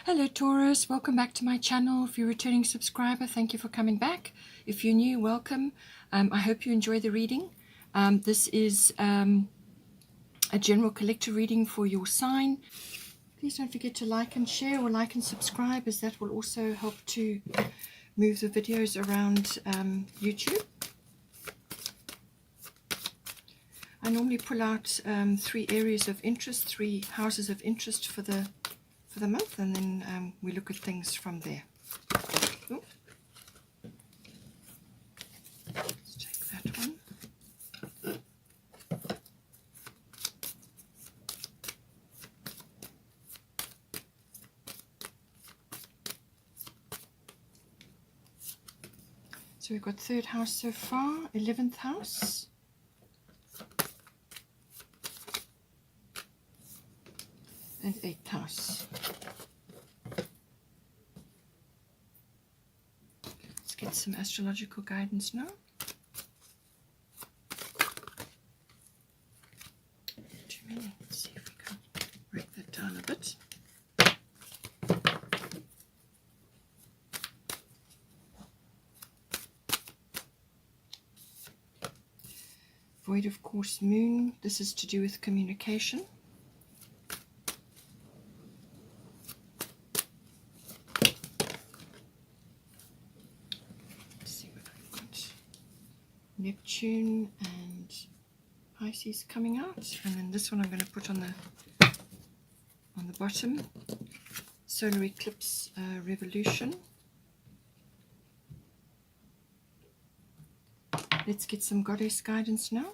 Hello Taurus, welcome back to my channel. If you're a returning subscriber, thank you for coming back. If you're new, welcome. I hope you enjoy the reading. This is a general collector reading for your sign. Please don't forget to like and share, or like and subscribe, as that will also help to move the videos around YouTube. I normally pull out 3 areas of interest, 3 houses of interest for the month, and then we look at things from there. Ooh. Let's take that one. So we've got 3rd house so far, 11th house, and 8th house. Let's get some astrological guidance now. Too many. Let's see if we can break that down a bit. Void of course moon. This is to do with communication. Neptune and Pisces coming out, and then this one I'm going to put on the bottom. Solar eclipse revolution. Let's get some goddess guidance now.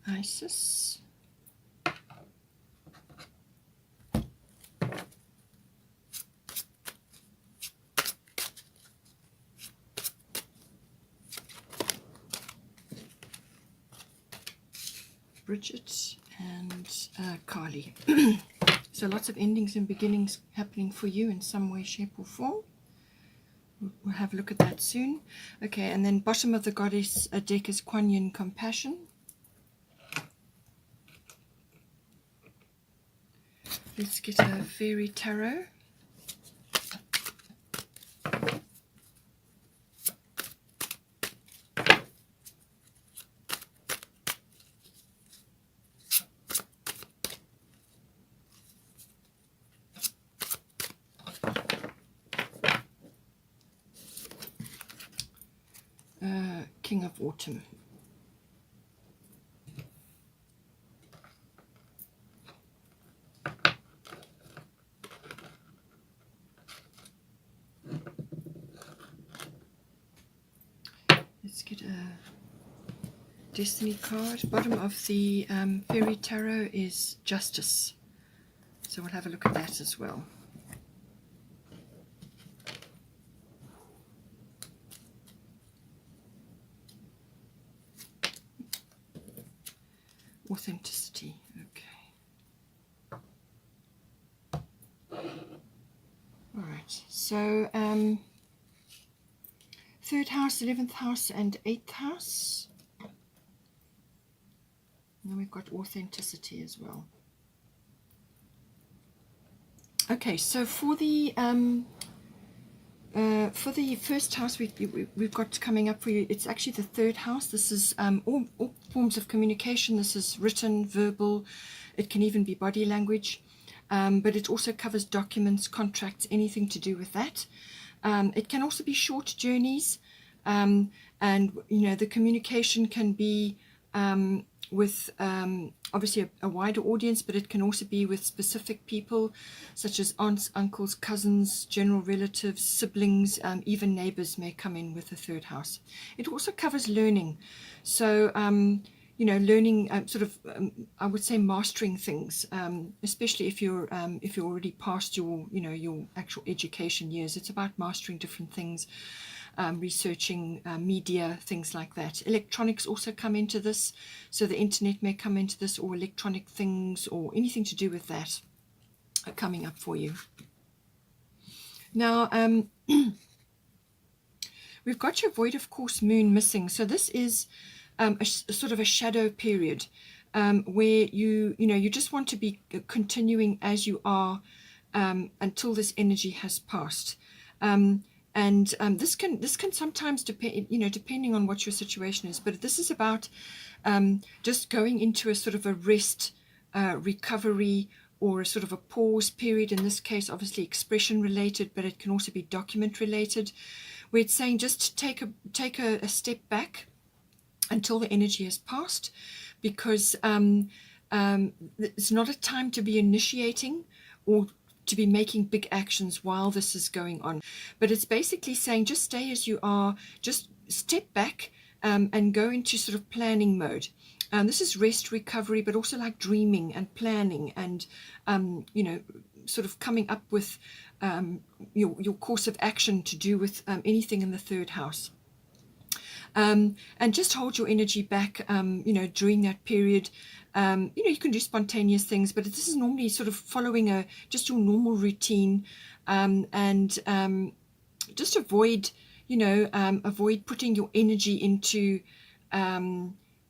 Isis, Bridget, and Kali. So lots of endings and beginnings happening for you in some way, shape or form. We'll have a look at that soon. Okay, and then bottom of the goddess deck is Kuan Yin, compassion. Let's get a fairy tarot. King of Autumn. Let's get a destiny card. Bottom of the fairy tarot is Justice. So we'll have a look at that as well. Authenticity. Okay. All right. So 3rd house, 11th house, and 8th house. And then we've got authenticity as well. Okay, so for the first house we've got coming up for you, it's actually the 3rd house. This is all forms of communication. This is written, verbal. It can even be body language, but it also covers documents, contracts, anything to do with that. It can also be short journeys, and you know, the communication can be with obviously a wider audience, but it can also be with specific people such as aunts, uncles, cousins, general relatives, siblings, even neighbors may come in with the 3rd house. It also covers learning, so you know, learning I would say mastering things, especially if you're already past your, you know, your actual education years. It's about mastering different things, researching media, things like that. Electronics also come into this, so the internet may come into this, or electronic things, or anything to do with that. coming up for you. Now, we've got your void of course moon missing. So this is sort of a shadow period where you just want to be continuing as you are until this energy has passed. This can sometimes depend, depending on what your situation is. But this is about just going into a sort of a rest, recovery, or a sort of a pause period. In this case, obviously expression related, but it can also be document related, where it's saying just take a step back until the energy has passed, because it's not a time to be initiating or to be making big actions while this is going on. But it's basically saying just stay as you are, just step back and go into sort of planning mode. This is rest, recovery, but also like dreaming and planning and, sort of coming up with your course of action to do with anything in the third house. And just hold your energy back, during that period. You can do spontaneous things, but this is normally sort of following just your normal routine, and just avoid putting your energy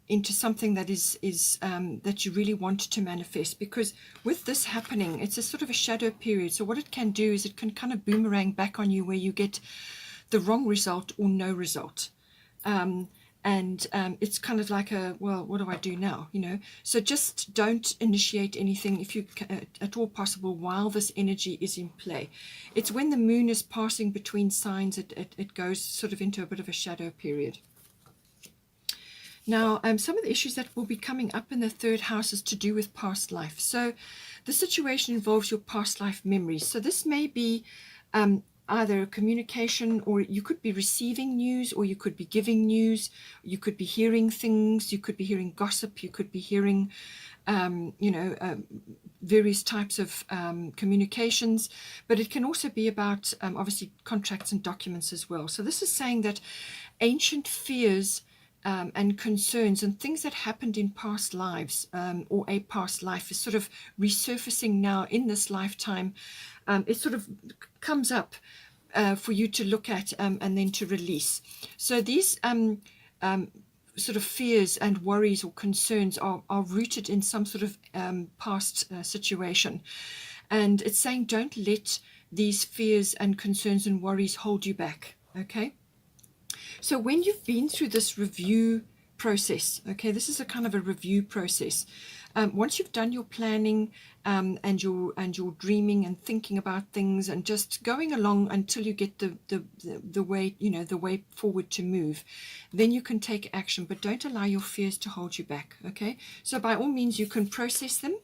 into something that is that you really want to manifest, because with this happening, it's a sort of a shadow period. So what it can do is it can kind of boomerang back on you, where you get the wrong result or no result. It's kind of like well, what do I do now? So just don't initiate anything if you at all possible while this energy is in play. It's when the moon is passing between signs, it goes sort of into a bit of a shadow period. Now, some of the issues that will be coming up in the third house is to do with past life. So the situation involves your past life memories. So this may be either a communication, or you could be receiving news, or you could be giving news, you could be hearing things, you could be hearing gossip, you could be hearing various types of communications, but it can also be about obviously contracts and documents as well. So this is saying that ancient fears and concerns and things that happened in past lives, or a past life, is sort of resurfacing now in this lifetime. It sort of comes up for you to look at and then to release. So these sort of fears and worries or concerns are rooted in some sort of past situation. And it's saying don't let these fears and concerns and worries hold you back, okay? So when you've been through this review process, okay, this is a kind of a review process. Once you've done your planning and your dreaming and thinking about things and just going along until you get the way, the way forward to move, then you can take action. But don't allow your fears to hold you back. Okay, so by all means you can process them,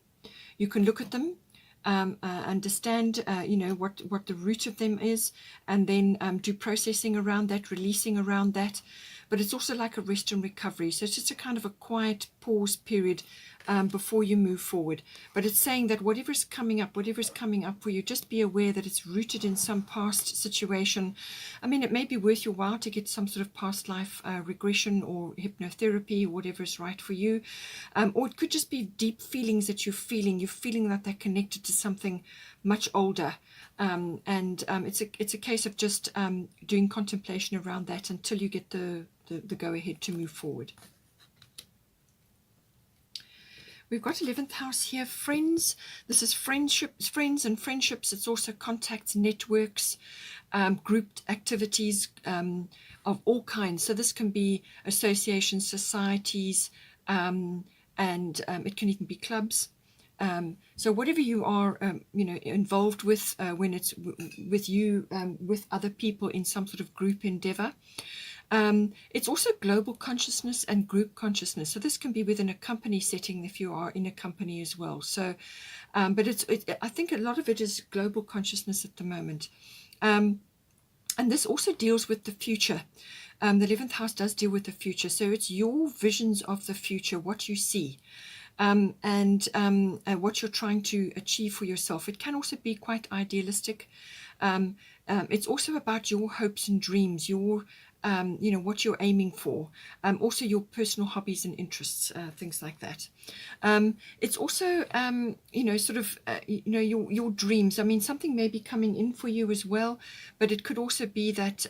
you can look at them, understand what the root of them is, and then do processing around that, releasing around that. But it's also like a rest and recovery. So it's just a kind of a quiet pause period before you move forward. But it's saying that whatever's coming up for you, just be aware that it's rooted in some past situation. I mean, it may be worth your while to get some sort of past life regression or hypnotherapy, or whatever is right for you. Or it could just be deep feelings that you're feeling. You're feeling that they're connected to something much older. It's a case of just doing contemplation around that until you get the go-ahead to move forward. We've got 11th house here, friends. This is friendships, friends and friendships. It's also contacts, networks, grouped activities of all kinds. So this can be associations, societies, and it can even be clubs. So whatever you are, involved with, when it's with you, with other people in some sort of group endeavor. It's also global consciousness and group consciousness. So this can be within a company setting if you are in a company as well. So, but I think a lot of it is global consciousness at the moment. And this also deals with the future. The 11th house does deal with the future. So it's your visions of the future, what you see. And what you're trying to achieve for yourself. It can also be quite idealistic. It's also about your hopes and dreams, your what you're aiming for. Also your personal hobbies and interests, things like that. It's also, sort of, your dreams. I mean, something may be coming in for you as well, but it could also be that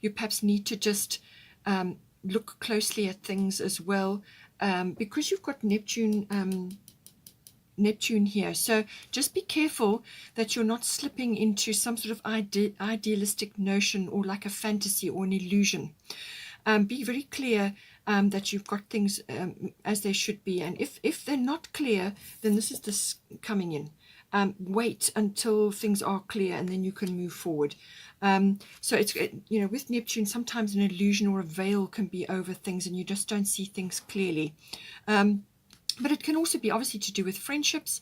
you perhaps need to just look closely at things as well, because you've got Neptune here. So just be careful that you're not slipping into some sort of idealistic notion or like a fantasy or an illusion. Be very clear that you've got things as they should be. And if they're not clear, then this is this coming in. Wait until things are clear and then you can move forward. So it's, with Neptune, sometimes an illusion or a veil can be over things and you just don't see things clearly. But it can also be obviously to do with friendships,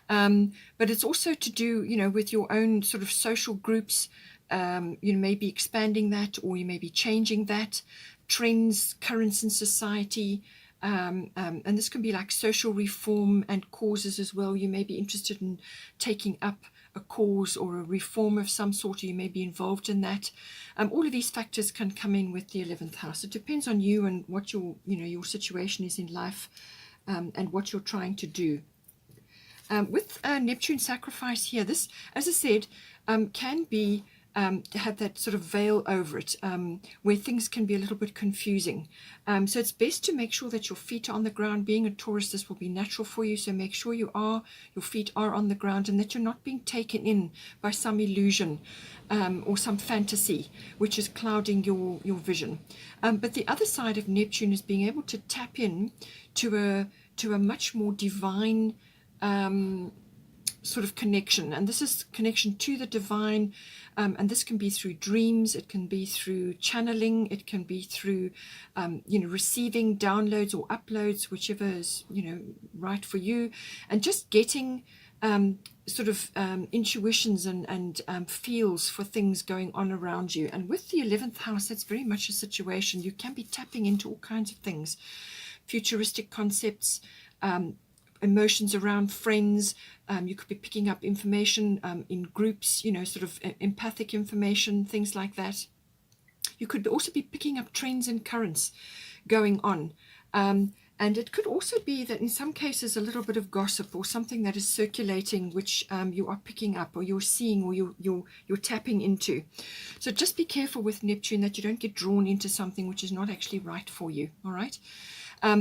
but it's also to do, with your own sort of social groups. You may be expanding that, or you may be changing that. Trends, currents in society, and this can be like social reform and causes as well. You may be interested in taking up a cause or a reform of some sort, or you may be involved in that. All of these factors can come in with the 11th house. It depends on you and what your situation is in life. And what you're trying to do. With Neptune sacrifice here, this, as I said, can be to have that sort of veil over it, where things can be a little bit confusing. So it's best to make sure that your feet are on the ground. Being a Taurus, this will be natural for you, so make sure your feet are on the ground and that you're not being taken in by some illusion or some fantasy which is clouding your vision. But the other side of Neptune is being able to tap in to a much more divine sort of connection, and this is connection to the divine, and this can be through dreams, it can be through channeling, it can be through receiving downloads or uploads, whichever is right for you, and just getting intuitions and feels for things going on around you. And with the 11th house, that's very much a situation. You can be tapping into all kinds of things, futuristic concepts, emotions around friends. You could be picking up information in groups, sort of empathic information, things like that. You could also be picking up trends and currents going on. And it could also be that in some cases a little bit of gossip or something that is circulating which you are picking up or you're seeing or you're tapping into. So just be careful with Neptune that you don't get drawn into something which is not actually right for you, all right?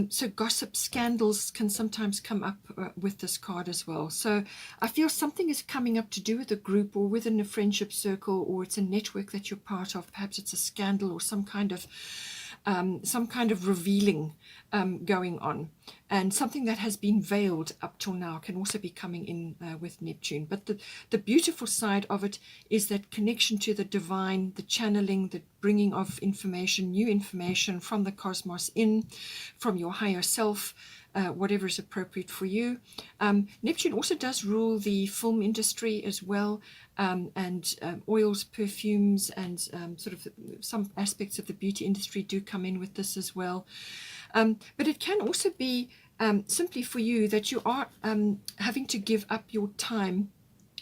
So gossip, scandals can sometimes come up with this card as well. So I feel something is coming up to do with a group or within a friendship circle, or it's a network that you're part of. Perhaps it's a scandal or some kind of revealing going on, and something that has been veiled up till now can also be coming in with Neptune. But the beautiful side of it is that connection to the divine, the channeling, the bringing of information, new information from the cosmos in, from your higher self, whatever is appropriate for you. Neptune also does rule the film industry as well, and oils, perfumes, and sort of some aspects of the beauty industry do come in with this as well. But it can also be simply for you that you are having to give up your time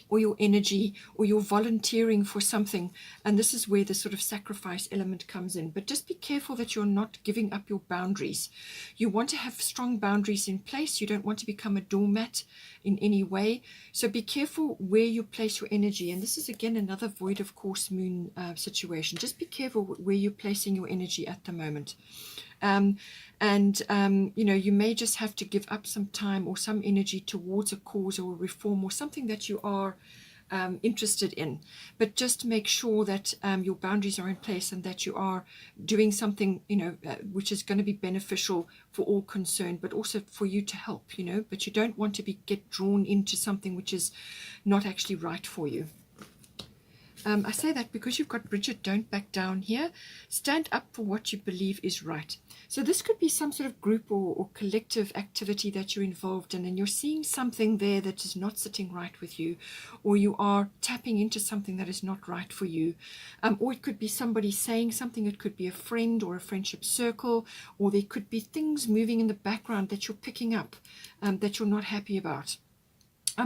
or your energy, or you're volunteering for something, and this is where the sort of sacrifice element comes in. But just be careful that you're not giving up your boundaries. You want to have strong boundaries in place. You don't want to become a doormat in any way. So be careful where you place your energy. And this is again another void of course moon situation. Just be careful where you're placing your energy at the moment. You may just have to give up some time or some energy towards a cause or a reform or something that you are interested in, but just make sure that your boundaries are in place and that you are doing something which is going to be beneficial for all concerned, but also for you to help, but you don't want to get drawn into something which is not actually right for you. I say that because you've got Bridget, don't back down here. Stand up for what you believe is right. So this could be some sort of group or collective activity that you're involved in, and you're seeing something there that is not sitting right with you, or you are tapping into something that is not right for you. Or it could be somebody saying something. It could be a friend or a friendship circle, or there could be things moving in the background that you're picking up that you're not happy about.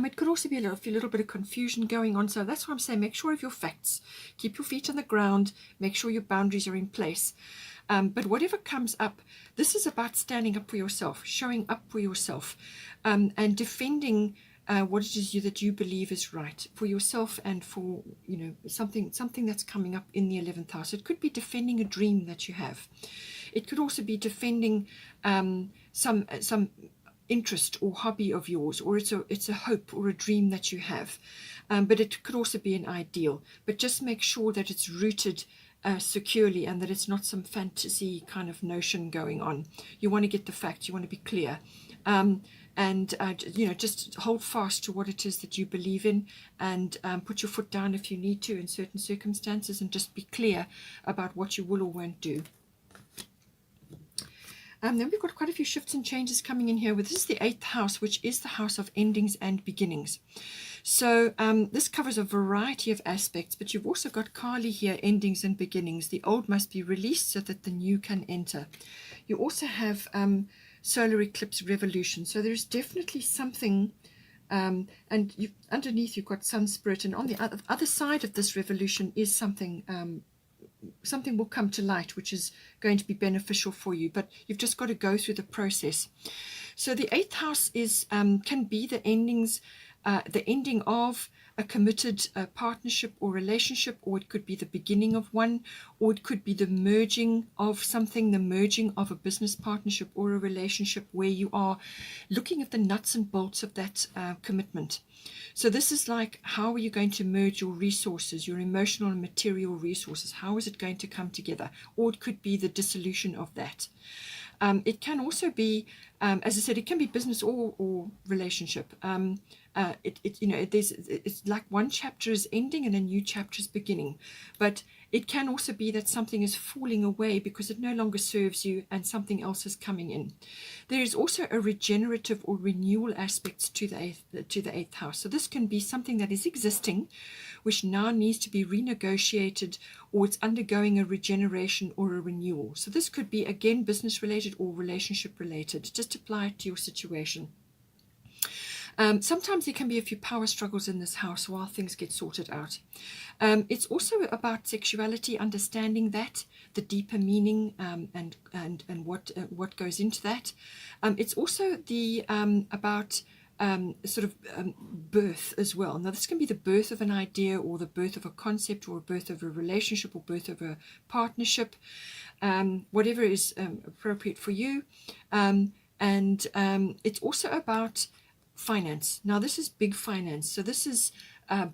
It could also be a little bit of confusion going on. So that's why I'm saying make sure of your facts. Keep your feet on the ground. Make sure your boundaries are in place. But whatever comes up, this is about standing up for yourself, showing up for yourself, and defending what it is that you believe is right for yourself and for, you know, something that's coming up in the 11th house. It could be defending a dream that you have. It could also be defending some interest or hobby of yours, or it's a hope or a dream that you have. But it could also be an ideal. But just make sure that it's rooted securely and that it's not some fantasy kind of notion going on. You want to get the facts. You want to be clear. And you know, just hold fast to what it is that you believe in, and put your foot down if you need to in certain circumstances, and just be clear about what you will or won't do. Then we've got quite a few shifts and changes coming in here. This is the 8th house, which is the house of endings and beginnings. So this covers a variety of aspects, but you've also got Kali here, endings and beginnings. The old must be released so that the new can enter. You also have solar eclipse revolution. So there's definitely something, and underneath you've got sun spirit, and on the other side of this revolution is something will come to light which is going to be beneficial for you, but you've just got to go through the process. So the 8th house is can be the endings, the ending of a committed partnership or relationship, or it could be the beginning of one, or it could be the merging of something, the merging of a business partnership or a relationship where you are looking at the nuts and bolts of that commitment. So this is like, how are you going to merge your resources, your emotional and material resources? How is it going to come together? Or it could be the dissolution of that. It can also be, as I said, it can be business or relationship. It's like one chapter is ending and a new chapter is beginning. But it can also be that something is falling away because it no longer serves you and something else is coming in. There is also a regenerative or renewal aspect to the 8th house. So this can be something that is existing, which now needs to be renegotiated, or it's undergoing a regeneration or a renewal. So this could be, again, business related or relationship related. Just apply it to your situation. Sometimes there can be a few power struggles in this house while things get sorted out. It's also about sexuality, understanding that, the deeper meaning, and what goes into that. It's also the about birth as well. Now this can be the birth of an idea, or the birth of a concept, or a birth of a relationship, or birth of a partnership, whatever is appropriate for you. It's also about finance. Now this is big finance. So this is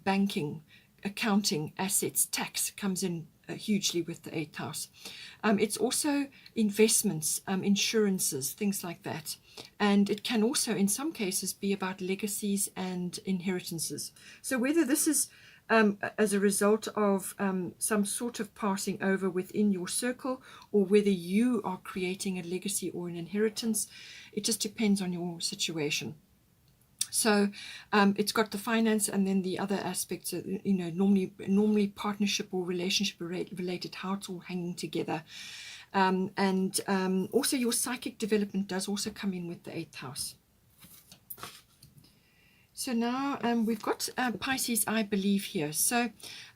banking, accounting, assets, tax comes in hugely with the 8th house. It's also investments, insurances, things like that. And it can also, in some cases, be about legacies and inheritances. So whether this is as a result of some sort of passing over within your circle, or whether you are creating a legacy or an inheritance, it just depends on your situation. So it's got the finance, and then the other aspects, normally partnership or relationship related, how it's all hanging together. Also your psychic development does also come in with the 8th house. So now we've got Pisces, I believe, here. So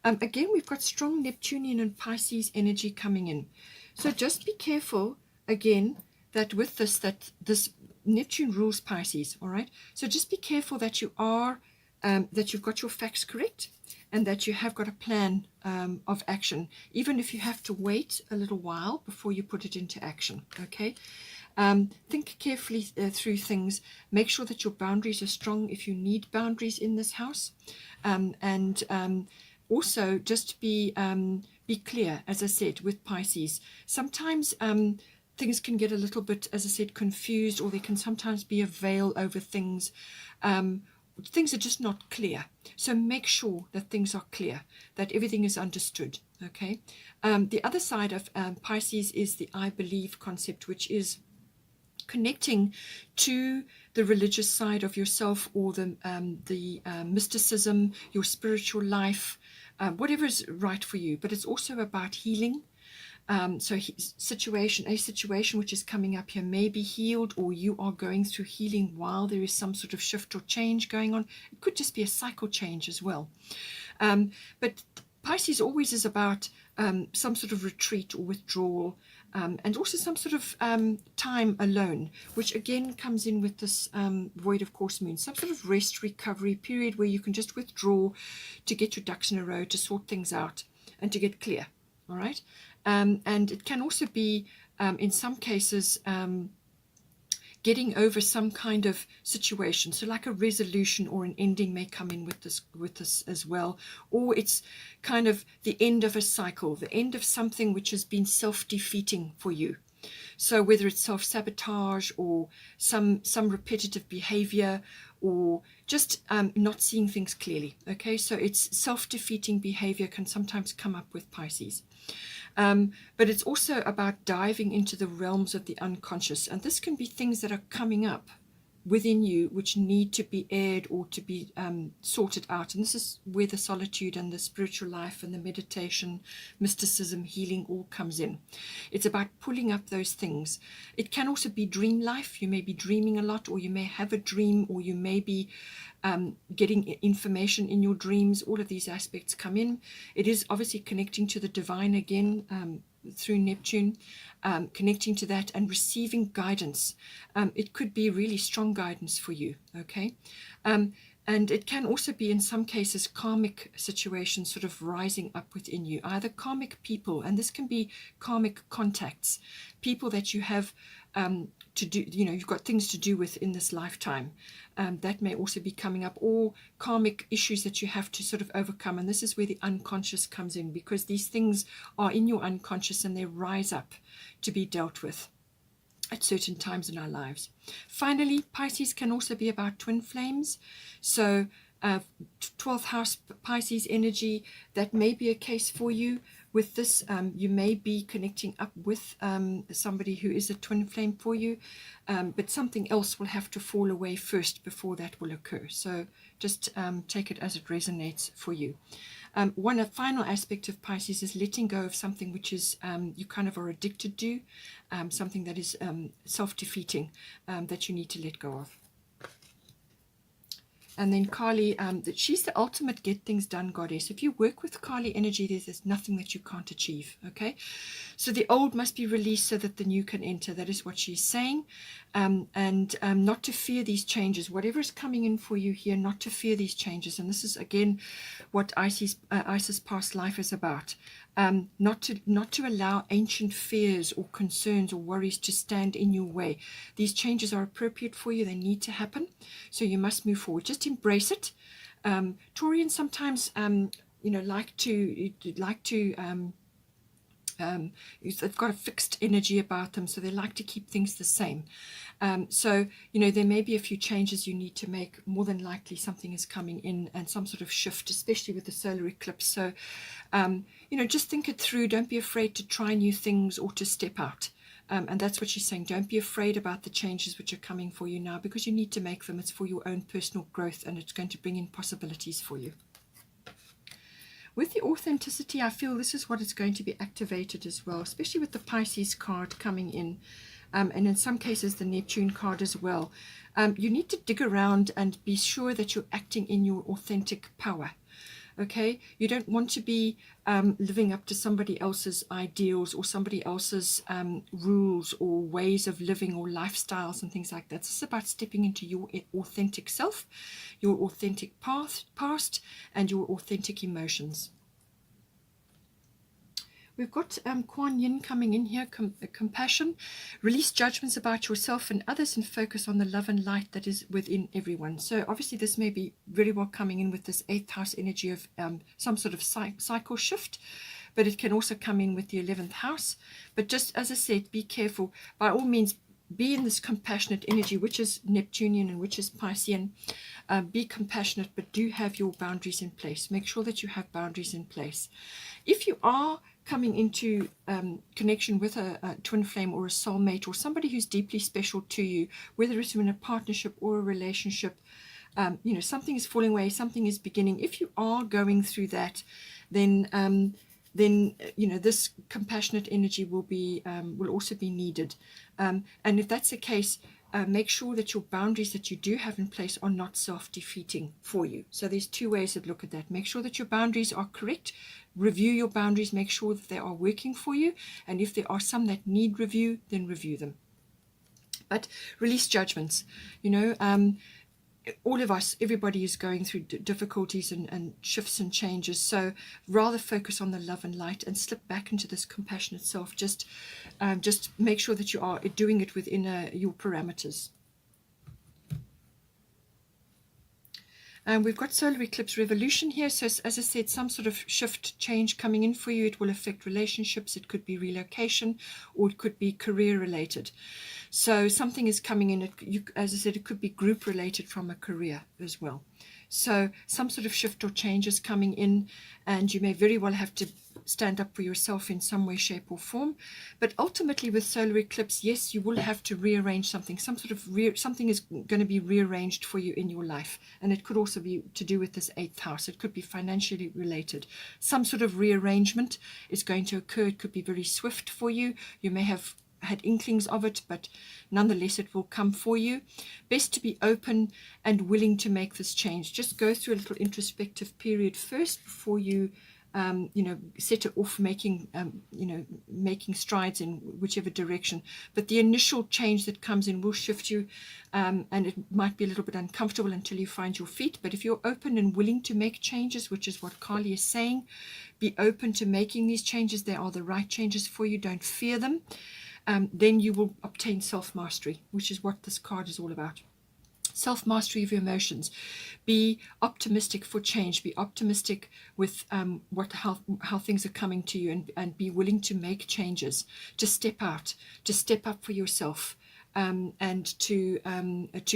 again, we've got strong Neptunian and Pisces energy coming in. So just be careful, again, that with this Neptune rules Pisces, all right? So just be careful that you are, that you've got your facts correct, and that you have got a plan of action, even if you have to wait a little while before you put it into action, okay? Think carefully through things. Make sure that your boundaries are strong if you need boundaries in this house. Also just be clear, as I said, with Pisces. Sometimes things can get a little bit, as I said, confused, or there can sometimes be a veil over things. Things are just not clear. So make sure that things are clear, that everything is understood, okay? The other side of Pisces is the I believe concept, which is connecting to the religious side of yourself, or the mysticism, your spiritual life, whatever is right for you. But it's also about healing. So a situation which is coming up here may be healed, or you are going through healing while there is some sort of shift or change going on. It could just be a cycle change as well. But Pisces always is about some sort of retreat or withdrawal, and also some sort of time alone, which again comes in with this void of course moon, some sort of rest recovery period where you can just withdraw to get your ducks in a row, to sort things out and to get clear. All right. And it can also be in some cases getting over some kind of situation, so like a resolution or an ending may come in with this as well, or it's kind of the end of a cycle, the end of something which has been self-defeating for you. So whether it's self-sabotage or some repetitive behavior, or just not seeing things clearly. Okay, so it's self-defeating behavior can sometimes come up with Pisces. But it's also about diving into the realms of the unconscious, and this can be things that are coming up within you which need to be aired or to be sorted out. And this is where the solitude and the spiritual life and the meditation, mysticism, healing all comes in. It's about pulling up those things. It can also be dream life. You may be dreaming a lot, or you may have a dream, or you may be getting information in your dreams. All of these aspects come in. It is obviously connecting to the divine again, through Neptune, connecting to that and receiving guidance. It could be really strong guidance for you, okay? And it can also be, in some cases, karmic situations sort of rising up within you, either karmic people, and this can be karmic contacts, people that you have to do, you've got things to do with in this lifetime. That may also be coming up, or karmic issues that you have to sort of overcome. And this is where the unconscious comes in, because these things are in your unconscious and they rise up to be dealt with at certain times in our lives. Finally, Pisces can also be about twin flames. So 12th house Pisces energy, that may be a case for you. With this, you may be connecting up with somebody who is a twin flame for you, but something else will have to fall away first before that will occur. So just take it as it resonates for you. One final aspect of Pisces is letting go of something which is you kind of are addicted to, something that is self-defeating, that you need to let go of. And then Kali, she's the ultimate get things done goddess. If you work with Kali energy, there's nothing that you can't achieve, okay? So the old must be released so that the new can enter. That is what she's saying. And not to fear these changes. Whatever is coming in for you here, not to fear these changes. And this is, again, what Isis' past life is about. Not to allow ancient fears or concerns or worries to stand in your way. These changes are appropriate for you. They need to happen. So you must move forward. Just embrace it. Taurians sometimes, they've got a fixed energy about them, so they like to keep things the same. So there may be a few changes you need to make. More than likely something is coming in, and some sort of shift, especially with the solar eclipse. So just think it through. Don't be afraid to try new things or to step out. And that's what she's saying. Don't be afraid about the changes which are coming for you now, because you need to make them. It's for your own personal growth, and it's going to bring in possibilities for you. With the authenticity, I feel this is what is going to be activated as well, especially with the Pisces card coming in, and in some cases the Neptune card as well. You need to dig around and be sure that you're acting in your authentic power. Okay, you don't want to be living up to somebody else's ideals or somebody else's rules or ways of living or lifestyles and things like that. It's about stepping into your authentic self, your authentic past, and your authentic emotions. We've got Kuan Yin coming in here, compassion. Release judgments about yourself and others and focus on the love and light that is within everyone. So obviously this may be very well coming in with this 8th house energy of some sort of cycle shift, but it can also come in with the 11th house. But just as I said, be careful. By all means, be in this compassionate energy, which is Neptunian and which is Piscean. Be compassionate, but do have your boundaries in place. Make sure that you have boundaries in place. If you are coming into connection with a twin flame or a soulmate or somebody who's deeply special to you, whether it's in a partnership or a relationship, something is falling away, something is beginning. If you are going through that, then then this compassionate energy will also be needed. And if that's the case, make sure that your boundaries that you do have in place are not self-defeating for you. So there's two ways to look at that. Make sure that your boundaries are correct. Review your boundaries. Make sure that they are working for you. And if there are some that need review, then review them. But release judgments. All of us, everybody is going through difficulties and shifts and changes. So rather focus on the love and light and slip back into this compassionate self. Just make sure that you are doing it within your parameters. We've got solar eclipse revolution here. So as I said, some sort of shift change coming in for you. It will affect relationships. It could be relocation, or it could be career related. So something is coming in. As I said, it could be group related from a career as well. So some sort of shift or change is coming in, and you may very well have to stand up for yourself in some way, shape or form. But ultimately with solar eclipse, yes, you will have to rearrange something. Something is going to be rearranged for you in your life. And it could also be to do with this 8th house. It could be financially related. Some sort of rearrangement is going to occur. It could be very swift for you. You may have had inklings of it, but nonetheless it will come for you. Best to be open and willing to make this change. Just go through a little introspective period first before you set it off making strides in whichever direction. But the initial change that comes in will shift you, and it might be a little bit uncomfortable until you find your feet. But if you're open and willing to make changes, which is what Kali is saying, be open to making these changes. They are the right changes for you. Don't fear them. Then you will obtain self-mastery, which is what this card is all about. Self-mastery of your emotions. Be optimistic for change. Be optimistic with how things are coming to you, and be willing to make changes, to step out, to step up for yourself, and to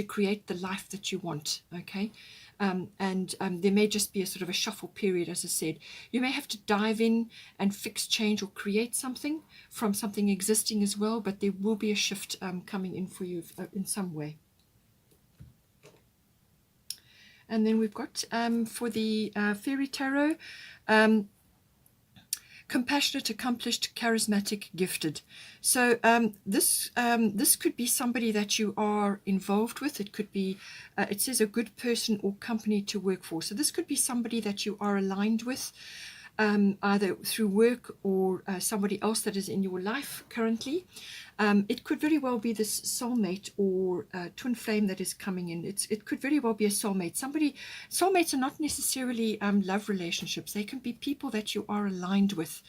create the life that you want. Okay. There may just be a sort of a shuffle period, as I said. You may have to dive in and fix, change, or create something from something existing as well, but there will be a shift coming in for you in some way. And then we've got for the Fairy Tarot, compassionate, accomplished, charismatic, gifted. So this could be somebody that you are involved with. It could be, it says a good person or company to work for. So this could be somebody that you are aligned with, either through work or somebody else that is in your life currently. It could very well be this soulmate or twin flame that is coming in. It could very well be a soulmate. Soulmates are not necessarily love relationships. They can be people that you are aligned with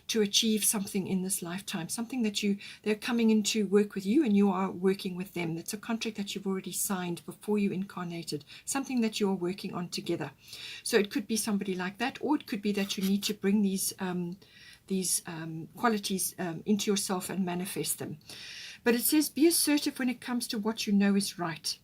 to achieve something in this lifetime. Something that they're coming in to work with you, and you are working with them. It's a contract that you've already signed before you incarnated. Something that you are working on together. So it could be somebody like that, or it could be that you need to bring these qualities into yourself and manifest them. But it says be assertive when it comes to what you know is right.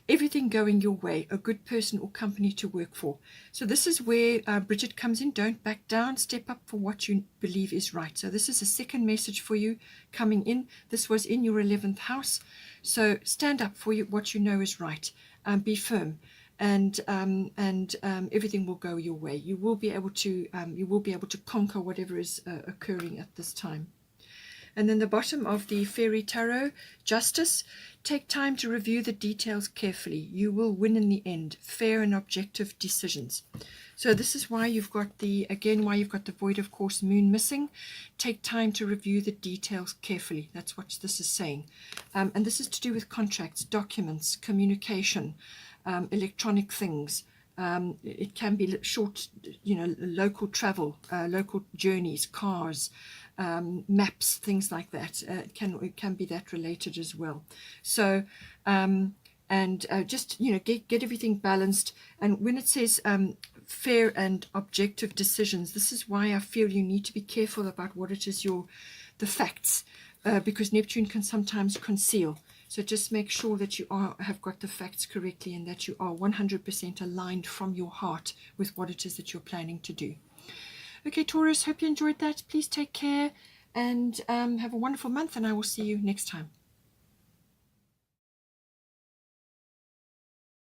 Everything going your way, a good person or company to work for. So this is where Bridget comes in. Don't back down. Step up for what you believe is right. So this is a second message for you coming in. This was in your 11th house. So stand up for what you know is right. Be firm. And everything will go your way. You will be able to conquer whatever is occurring at this time. And then the bottom of the Fairy Tarot, Justice. Take time to review the details carefully. You will win in the end. Fair and objective decisions. So this is why you've got the Void of Course Moon missing. Take time to review the details carefully. That's what this is saying. And this is to do with contracts, documents, communication, electronic things. It can be short, local travel, local journeys, cars, maps, things like that. It can be that related as well. So just get everything balanced. And when it says fair and objective decisions, this is why I feel you need to be careful about what it is the facts, because Neptune can sometimes conceal. So just make sure that you have got the facts correctly, and that you are 100% aligned from your heart with what it is that you're planning to do. Okay, Taurus, hope you enjoyed that. Please take care and have a wonderful month, and I will see you next time.